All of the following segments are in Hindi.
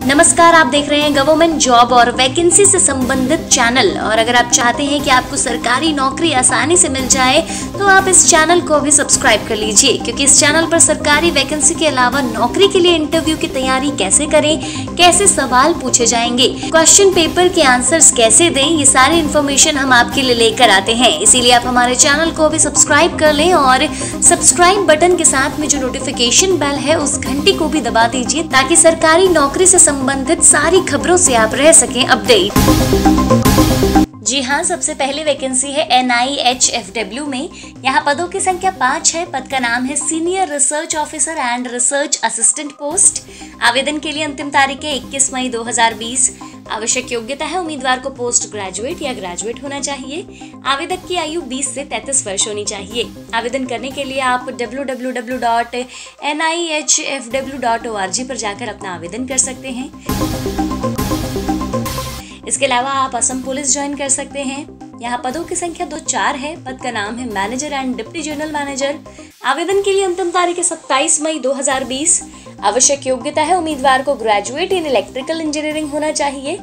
नमस्कार, आप देख रहे हैं गवर्नमेंट जॉब और वैकेंसी से संबंधित चैनल। और अगर आप चाहते हैं कि आपको सरकारी नौकरी आसानी से मिल जाए तो आप इस चैनल को भी सब्सक्राइब कर लीजिए, क्योंकि इस चैनल पर सरकारी वैकेंसी के अलावा नौकरी के लिए इंटरव्यू की तैयारी कैसे करें, कैसे सवाल पूछे जाएंगे, क्वेश्चन पेपर के आंसर्स कैसे दें, ये सारी इन्फॉर्मेशन हम आपके लिए लेकर आते हैं। इसीलिए आप हमारे चैनल को भी सब्सक्राइब कर लें और सब्सक्राइब बटन के साथ में जो नोटिफिकेशन बेल है उस घंटी को भी दबा दीजिए, ताकि सरकारी नौकरी से संबंधित सारी खबरों से आप रह सकें अपडेट। जी हाँ, सबसे पहली वैकेंसी है NIHFW में। यहाँ पदों की संख्या 5 है। पद का नाम है senior research officer and research assistant post. आवेदन के लिए अंतिम तारीख है 21 मई 2020। आवश्यक योग्यता है उम्मीदवार को पोस्ट ग्रेजुएट या ग्रेजुएट होना चाहिए। आवेदक की आयु 20 से 33 वर्ष होनी चाहिए। आवेदन करने के लिए आप www.nihfw.org पर जाकर अपना आवेदन कर सकते हैं। इसके अलावा आप असम पुलिस ज्वाइन कर सकते हैं। यहाँ पदों की संख्या 4 है। पद का नाम है manager and deputy general manager. आवेदन के लिए अंतिम तारीख है 27 मई 2020। आवश्यक योग्यता है उम्मीदवार को ग्रेजुएट इन इलेक्ट्रिकल इंजीनियरिंग होना चाहिए।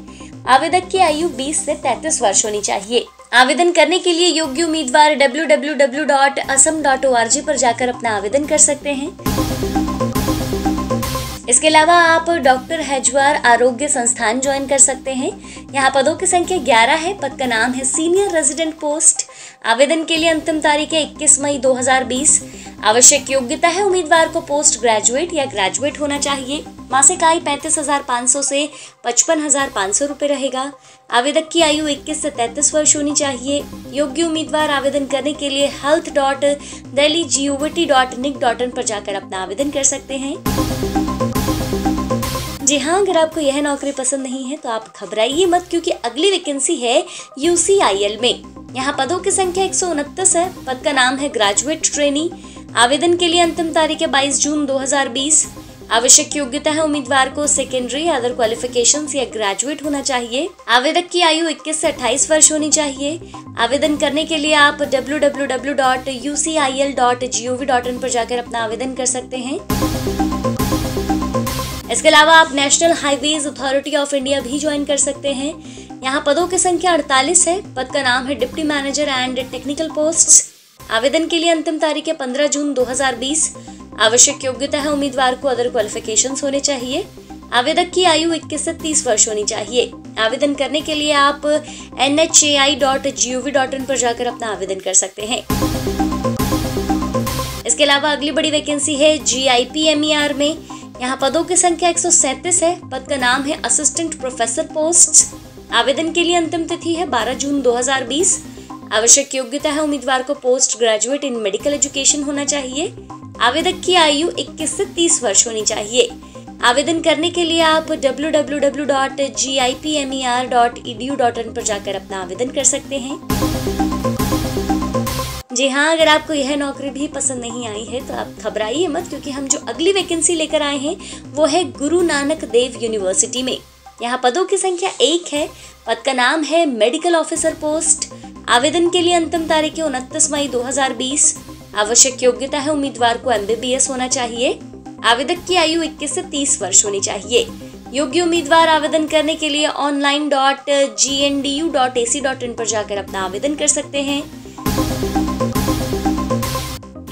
आवेदक की आयु 20 से 33 वर्ष होनी चाहिए। आवेदन करने के लिए योग्य उम्मीदवार www.asam.org पर जाकर अपना आवेदन कर सकते हैं। इसके अलावा आप डॉक्टर हेजवार आरोग्य संस्थान ज्वाइन कर सकते हैं। यहाँ पदों की संख्या 11 है। पद का नाम है सीनियर रेजिडेंट पोस्ट। आवेदन के लिए अंतिम तारीख है 21 मई 2020। आवश्यक योग्यता है उम्मीदवार को पोस्ट ग्रेजुएट या ग्रेजुएट होना चाहिए। मासिक आय 35,500 से 55,500 रुपये रहेगा। आवेदक की आयु 21 से 33 वर्ष होनी चाहिए। योग्य उम्मीदवार आवेदन करने के लिए health.delhi.gov.nic.in पर जाकर अपना आवेदन कर सकते हैं। जी हाँ, अगर आपको यह नौकरी पसंद नहीं है तो आप घबराइए मत, क्योंकि अगली वैकेंसी है UCIL में। यहाँ पदों की संख्या 129 है। पद का नाम है ग्रेजुएट ट्रेनी। आवेदन के लिए अंतिम तारीख है 22 जून 2020। आवश्यक योग्यता है उम्मीदवार को सेकेंडरी अदर क्वालिफिकेशंस या ग्रेजुएट होना चाहिए। आवेदक की आयु 21 से 28 वर्ष होनी चाहिए। आवेदन करने के लिए आप www.ucil.gov.in पर जाकर अपना आवेदन कर सकते हैं। इसके अलावा आप national highways authority of India भी ज्वाइन कर सकते हैं। यहाँ पदों की संख्या 48 है। पद का नाम है deputy manager and technical posts. आवेदन के लिए अंतिम तारीख है 15 जून 2020। आवश्यक योग्यता है उम्मीदवार को अदर क्वालिफिकेशंस होने चाहिए। आवेदक की आयु 21 से 30 वर्ष होनी चाहिए। आवेदन करने के लिए आप nhai.gov.in पर जाकर अपना आवेदन कर सकते हैं। इसके अलावा अगली बड़ी वैकेंसी है GIPMER में। यहाँ पदों की संख्या 137 है। पद का नाम है असिस्टेंट प्रोफेसर पोस्ट। आवेदन के लिए अंतिम तिथि है 12 जून 2020। आवश्यक योग्यता है उम्मीदवार को post graduate in medical education होना चाहिए। आवेदक की आयु 21 से 30 वर्ष होनी चाहिए। आवेदन करने के लिए आप www.gipmer.edu.in पर जाकर अपना आवेदन कर सकते हैं। जी हाँ, अगर आपको यह नौकरी भी पसंद नहीं आई है तो आप घबराइए मत, क्योंकि हम जो अगली वैकेंसी लेकर आए हैं वो है गुरु नानक देव यूनिवर्सिटी में। यहाँ पदों की संख्या 1 है। पद का नाम है मेडिकल ऑफिसर पोस्ट। आवेदन के लिए अंतिम तारीख है 29 मई 2020। आवश्यक योग्यता है उम्मीदवार को MBBS होना चाहिए। आवेदक की आयु 21 से 30 वर्ष होनी चाहिए। योग्य उम्मीदवार आवेदन करने के लिए online.gndu.ac.in पर जाकर अपना आवेदन कर सकते हैं।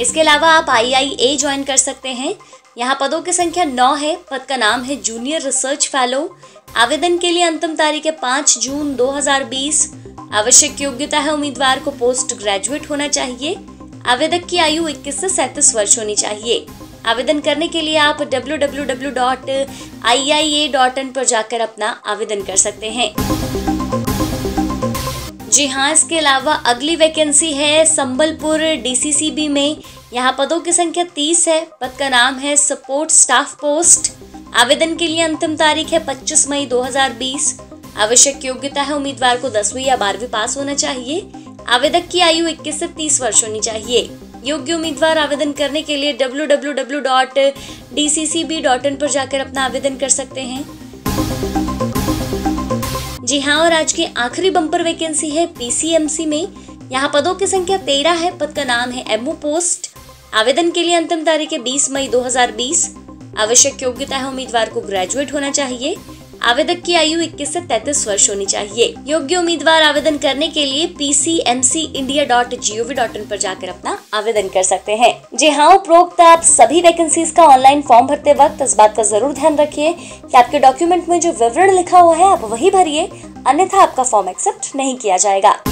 इसके अलावा आप IIA ज्वाइन कर सकते हैं। यहाँ पदों की संख्या 9 है। पद का नाम है जूनियर रिसर्च फेलो। आवेदन के लिए अंतिम तारीख है 5 जून 2020। आवश्यक योग्यता है उम्मीदवार को पोस्ट ग्रेजुएट होना चाहिए। आवेदक की आयु 21 से 37 वर्ष होनी चाहिए। आवेदन करने के लिए आप www.iia.in पर जाकर अपना आवेदन कर सकते हैं। जी हाँ, इसके अलावा अगली वैकेंसी है संबलपुर DCCB में। यहाँ पदों की संख्या 30 है। पद का नाम है सपोर्ट स्टाफ पोस्ट। आवेदन के लिए अंतिम तारीख है 25 मई 2020। आवश्यक योग्यता है उम्मीदवार को 10वीं या 12वीं पास होना चाहिए। आवेदक की आयु 21 से 30 वर्ष होनी चाहिए। योग्य उम्मीदवार आवेदन करने के लिए www.dccb.in पर जाकर अपना आवेदन कर सकते हैं। जी हाँ, और आज की आखिरी बम्पर वैकेंसी है PCMC में। यहाँ पदों की संख्या 13 है। पद का नाम है MO पोस्ट। आवेदन के लिए अंतिम तारीख है 20 मई 2020। आवश्यक योग्यता है उम्मीदवार को ग्रेजुएट होना चाहिए। आवेदक की आयु 21 से 33 वर्ष होनी चाहिए। योग्य उम्मीदवार आवेदन करने के लिए pcmcindia.gov.in पर जाकर अपना आवेदन कर सकते हैं। जी हाँ, उपरोक्त आप सभी वैकेंसीज का ऑनलाइन फॉर्म भरते वक्त इस बात का जरूर ध्यान रखिए कि आपके डॉक्यूमेंट में जो विवरण लिखा हुआ है आप वही भरिए, अन्यथा आपका फॉर्म एक्सेप्ट नहीं किया जाएगा।